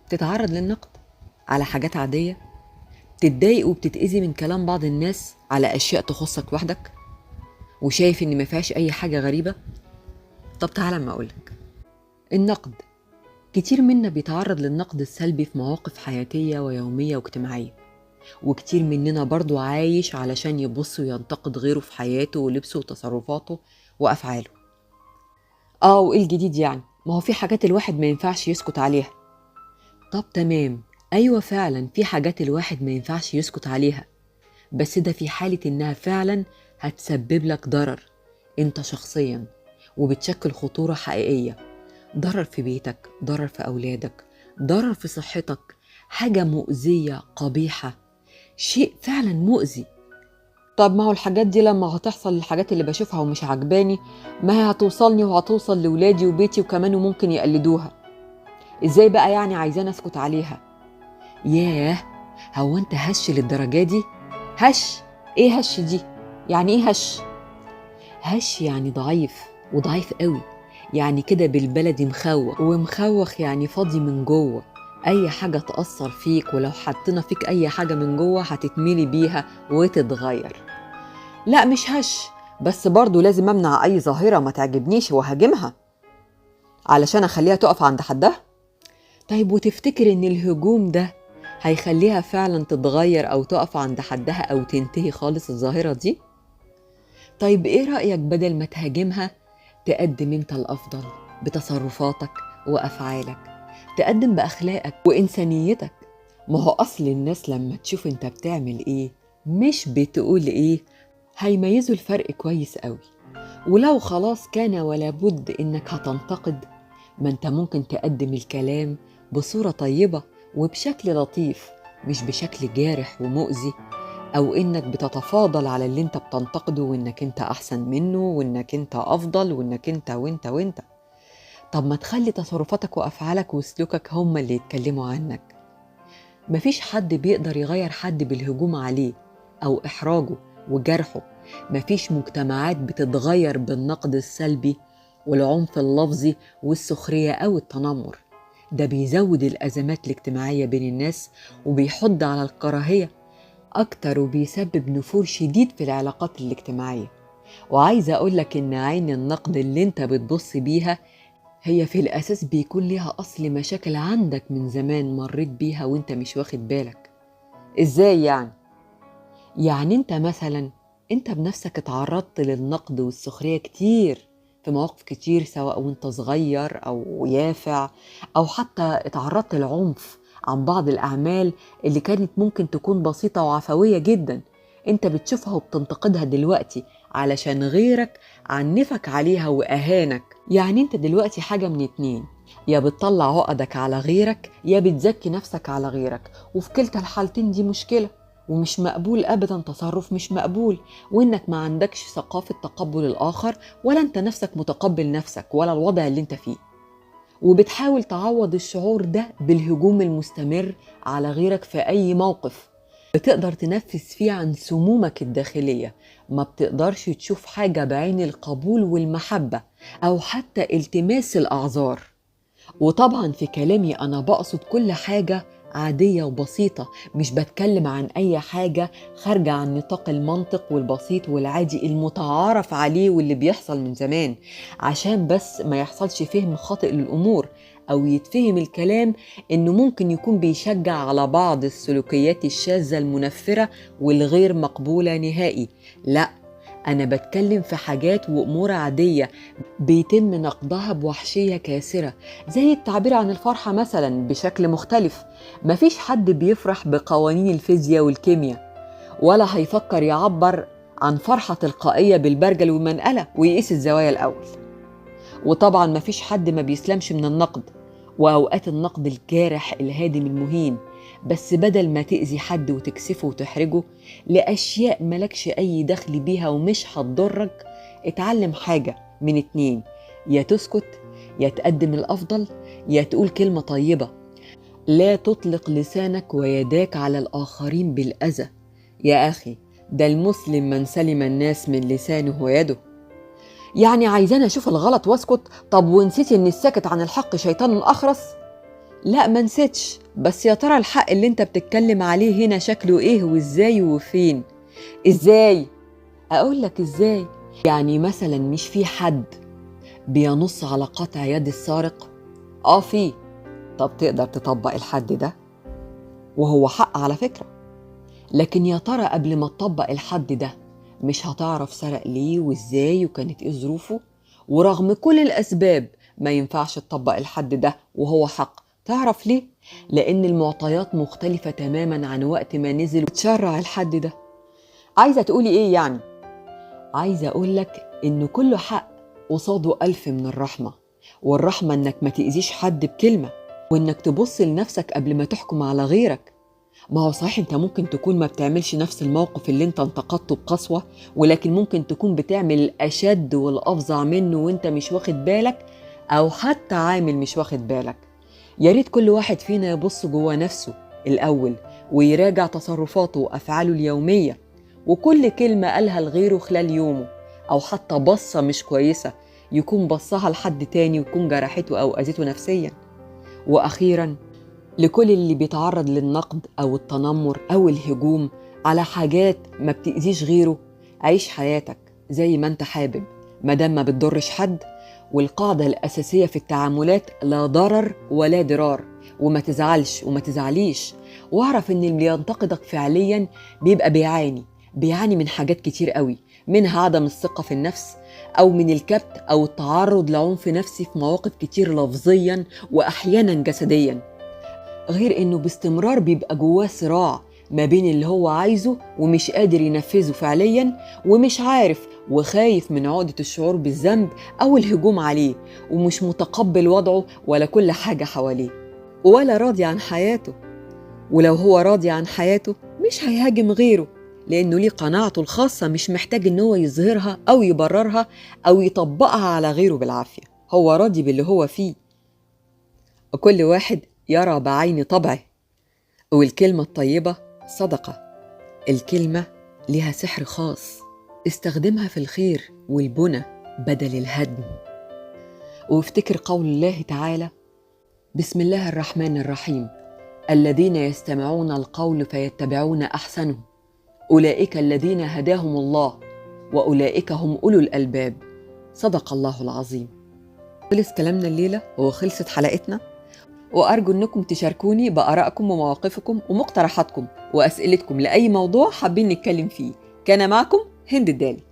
تتعرض للنقد على حاجات عادية، تتضايق وبتتأذي من كلام بعض الناس على أشياء تخصك لوحدك وشايف إن ما فيهاش أي حاجة غريبة. طب تعالى أما أقولك. النقد، كتير منا بيتعرض للنقد السلبي في مواقف حياتية ويومية واجتماعية، وكتير مننا برضو عايش علشان يبص وينتقد غيره في حياته ولبسه وتصرفاته وأفعاله. وإيه الجديد يعني؟ ما هو في حاجات الواحد ما ينفعش يسكت عليها. طب تمام، أيوة فعلا في حاجات الواحد ما ينفعش يسكت عليها، بس ده في حالة إنها فعلا هتسبب لك ضرر أنت شخصيا، وبتشكل خطورة حقيقية، ضرر في بيتك، ضرر في أولادك، ضرر في صحتك، حاجة مؤذية قبيحة، شيء فعلا مؤذي. طب ما هو الحاجات دي لما هتحصل، الحاجات اللي بشوفها ومش عجباني، ما هي هتوصلني وهتوصل لولادي وبيتي وكمان وممكن يقلدوها. ازاي بقى يعني عايزان اسكت عليها؟ ياه، هو انت هش للدرجة دي؟ هش؟ ايه هش دي؟ يعني ايه هش؟ هش يعني ضعيف، وضعيف قوي، يعني كده بالبلدي مخوخ، ومخوخ يعني فاضي من جوه. اي حاجة تأثر فيك، ولو حطينا فيك اي حاجة من جوه هتتملي بيها وتتغير. لا مش هش، بس برضو لازم امنع اي ظاهرة ما تعجبنيش وهاجمها علشان اخليها تقف عند حدها. طيب وتفتكر ان الهجوم ده هيخليها فعلا تتغير او تقف عند حدها او تنتهي خالص الظاهرة دي؟ طيب ايه رأيك بدل ما تهاجمها تقدم انت الافضل بتصرفاتك وافعالك، تقدم باخلاقك وانسانيتك. ما هو اصل الناس لما تشوف انت بتعمل ايه مش بتقول ايه هيميزوا الفرق كويس قوي. ولو خلاص كان ولا بد انك هتنتقد، ما انت ممكن تقدم الكلام بصورة طيبة وبشكل لطيف، مش بشكل جارح ومؤذي، او انك بتتفاضل على اللي انت بتنتقده وانك انت احسن منه وانك انت افضل وانك انت وانت وانت. طب ما تخلي تصرفاتك وافعالك وسلوكك هم اللي يتكلموا عنك. مفيش حد بيقدر يغير حد بالهجوم عليه او احراجه وجرحه. مفيش مجتمعات بتتغير بالنقد السلبي والعنف اللفظي والسخرية او التنمر. ده بيزود الازمات الاجتماعية بين الناس وبيحض على الكراهية أكتر، وبيسبب نفور شديد في العلاقات الاجتماعية. وعايزة أقولك إن عين النقد اللي أنت بتبص بيها هي في الأساس بيكون ليها أصل مشاكل عندك من زمان مريت بيها وأنت مش واخد بالك. إزاي يعني؟ يعني أنت مثلا، أنت بنفسك اتعرضت للنقد والسخرية كتير في مواقف كتير، سواء وأنت صغير أو يافع، أو حتى اتعرضت للعنف عن بعض الأعمال اللي كانت ممكن تكون بسيطة وعفوية جدا. أنت بتشوفها وبتنتقدها دلوقتي علشان غيرك عنفك عليها وأهانك. يعني أنت دلوقتي حاجة من اتنين، يا بتطلع عقدك على غيرك يا بتزكي نفسك على غيرك، وفي كلتا الحالتين دي مشكلة ومش مقبول أبدا، تصرف مش مقبول، وإنك ما عندكش ثقافة تقبل الآخر، ولا أنت نفسك متقبل نفسك ولا الوضع اللي أنت فيه، وبتحاول تعوض الشعور ده بالهجوم المستمر على غيرك في أي موقف بتقدر تنفذ فيه عن سمومك الداخلية. ما بتقدرش تشوف حاجة بعين القبول والمحبة أو حتى التماس الأعذار. وطبعا في كلامي أنا بقصد كل حاجة عادية وبسيطة، مش بتكلم عن أي حاجة خارجة عن نطاق المنطق والبسيط والعادي المتعارف عليه واللي بيحصل من زمان، عشان بس ما يحصلش فهم خاطئ للأمور، أو يتفهم الكلام إنه ممكن يكون بيشجع على بعض السلوكيات الشاذة المنفرة والغير مقبولة نهائي. لا، أنا بتكلم في حاجات وأمور عادية بيتم نقدها بوحشية كاسرة، زي التعبير عن الفرحة مثلا بشكل مختلف. مفيش حد بيفرح بقوانين الفيزياء والكيمياء، ولا هيفكر يعبر عن فرحة تلقائية بالبرجل والمنقلة ويقيس الزوايا الأول. وطبعا مفيش حد ما بيسلمش من النقد، وأوقات النقد الجارح الهادم المهين، بس بدل ما تأذي حد وتكسفه وتحرجه لأشياء ملكش أي دخل بيها ومش هتضرك، اتعلم حاجة من اتنين: يا تسكت، يا تقدم الأفضل، يا تقول كلمة طيبة. لا تطلق لسانك ويداك على الآخرين بالأذى. يا أخي، ده المسلم من سلم الناس من لسانه ويده. يعني عايزاني أشوف الغلط واسكت؟ طب ونسيتي إن الساكت عن الحق شيطان أخرس؟ لا ما نسيتش، بس يا ترى الحق اللي انت بتتكلم عليه هنا شكله ايه وازاي وفين؟ ازاي؟ اقول لك ازاي. يعني مثلا مش في حد بينص على قطع يد السارق؟ في. طب تقدر تطبق الحد ده؟ وهو حق على فكرة. لكن يا ترى قبل ما تطبق الحد ده مش هتعرف سرق ليه وازاي وكانت ايه ظروفه؟ ورغم كل الاسباب ما ينفعش تطبق الحد ده وهو حق. تعرف ليه؟ لان المعطيات مختلفة تماما عن وقت ما نزل وتشرع الحد ده. عايزة تقولي ايه يعني؟ عايزة اقولك ان كل حق قصاده ألف من الرحمة، والرحمة انك ما تأذيش حد بكلمة، وانك تبص لنفسك قبل ما تحكم على غيرك. ما هو صحيح انت ممكن تكون ما بتعملش نفس الموقف اللي انت انتقدته بقسوة، ولكن ممكن تكون بتعمل الأشد والأفظع منه وانت مش واخد بالك، أو حتى عامل مش واخد بالك. يا ريت كل واحد فينا يبص جوه نفسه الأول ويراجع تصرفاته وأفعاله اليومية، وكل كلمة قالها لغيره خلال يومه، أو حتى بصة مش كويسة يكون بصها لحد تاني ويكون جرحته أو أذيته نفسيا. وأخيراً، لكل اللي بيتعرض للنقد أو التنمر أو الهجوم على حاجات ما بتأذيش غيره، عيش حياتك زي ما انت حابب مادام ما بتضرش حد. والقاعدة الأساسية في التعاملات لا ضرر ولا ضرار، وما تزعلش وما تزعليش. واعرف ان اللي ينتقدك فعليا بيبقى بيعاني من حاجات كتير قوي، منها عدم الثقة في النفس، أو من الكبت أو التعرض لعنف نفسي في مواقف كتير لفظيا وأحيانا جسديا. غير انه باستمرار بيبقى جواه صراع ما بين اللي هو عايزه ومش قادر ينفذه فعليا، ومش عارف وخايف من عقدة الشعور بالذنب او الهجوم عليه، ومش متقبل وضعه ولا كل حاجة حواليه، ولا راضي عن حياته. ولو هو راضي عن حياته مش هيهاجم غيره، لانه ليه قناعته الخاصة مش محتاج ان هو يظهرها او يبررها او يطبقها على غيره بالعافية. هو راضي باللي هو فيه. وكل واحد يرى بعين طبعه. والكلمة الطيبة صدقة. الكلمة لها سحر خاص، استخدمها في الخير والبنى بدل الهدم. وافتكر قول الله تعالى: بسم الله الرحمن الرحيم، الذين يستمعون القول فيتبعون أحسنه، أولئك الذين هداهم الله وأولئك هم أولو الألباب. صدق الله العظيم. خلص كلامنا الليلة وخلصت حلقتنا، وأرجو أنكم تشاركوني بآرائكم ومواقفكم ومقترحاتكم وأسئلتكم لأي موضوع حابين نتكلم فيه. كان معكم هند الدالي.